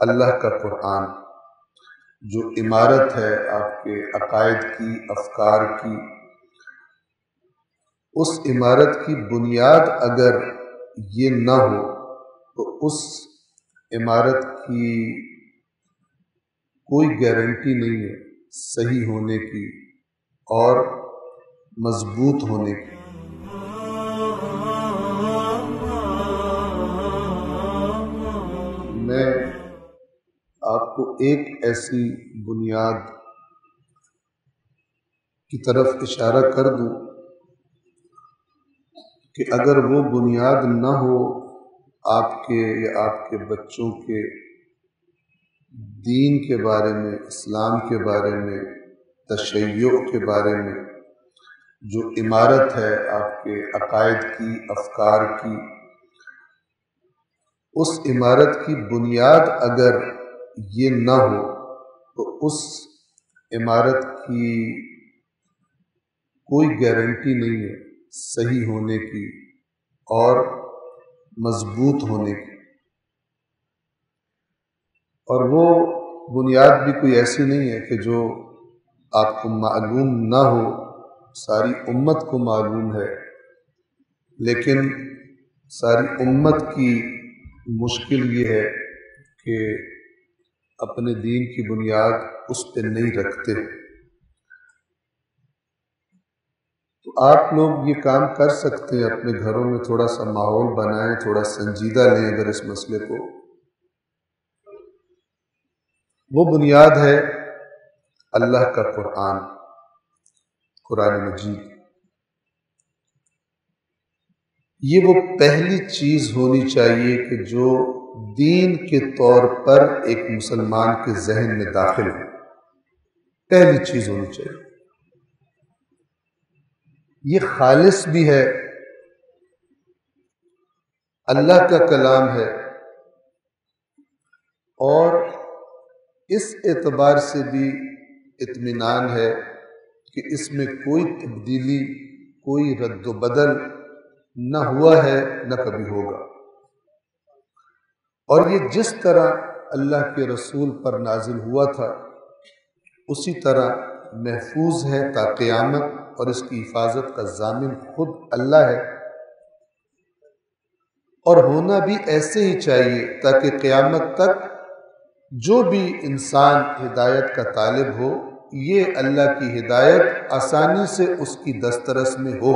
اللہ کا قرآن جو عمارت ہے آپ کے عقائد کی، افکار کی، اس عمارت کی بنیاد اگر یہ نہ ہو تو اس عمارت کی کوئی گارنٹی نہیں ہے صحیح ہونے کی اور مضبوط ہونے کی۔ میں آپ کو ایک ایسی بنیاد کی طرف اشارہ کر دوں کہ اگر وہ بنیاد نہ ہو آپ کے یا آپ کے بچوں کے دین کے بارے میں، اسلام کے بارے میں، تشیع کے بارے میں، جو عمارت ہے آپ کے عقائد کی، افکار کی، اس عمارت کی بنیاد اگر یہ نہ ہو تو اس عمارت کی کوئی گارنٹی نہیں ہے صحیح ہونے کی اور مضبوط ہونے کی۔ اور وہ بنیاد بھی کوئی ایسی نہیں ہے کہ جو آپ کو معلوم نہ ہو، ساری امت کو معلوم ہے، لیکن ساری امت کی مشکل یہ ہے کہ اپنے دین کی بنیاد اس پہ نہیں رکھتے۔ تو آپ لوگ یہ کام کر سکتے ہیں، اپنے گھروں میں تھوڑا سا ماحول بنائیں، تھوڑا سنجیدہ لیں اگر اس مسئلے کو۔ وہ بنیاد ہے اللہ کا قرآن، قرآن مجید۔ یہ وہ پہلی چیز ہونی چاہیے کہ جو دین کے طور پر ایک مسلمان کے ذہن میں داخل ہو، پہلی چیز ہونی چاہیے۔ یہ خالص بھی ہے، اللہ کا کلام ہے، اور اس اعتبار سے بھی اطمینان ہے کہ اس میں کوئی تبدیلی، کوئی رد و بدل نہ ہوا ہے نہ کبھی ہوگا، اور یہ جس طرح اللہ کے رسول پر نازل ہوا تھا اسی طرح محفوظ ہے تا قیامت، اور اس کی حفاظت کا ضامن خود اللہ ہے، اور ہونا بھی ایسے ہی چاہیے تاکہ قیامت تک جو بھی انسان ہدایت کا طالب ہو، یہ اللہ کی ہدایت آسانی سے اس کی دسترس میں ہو۔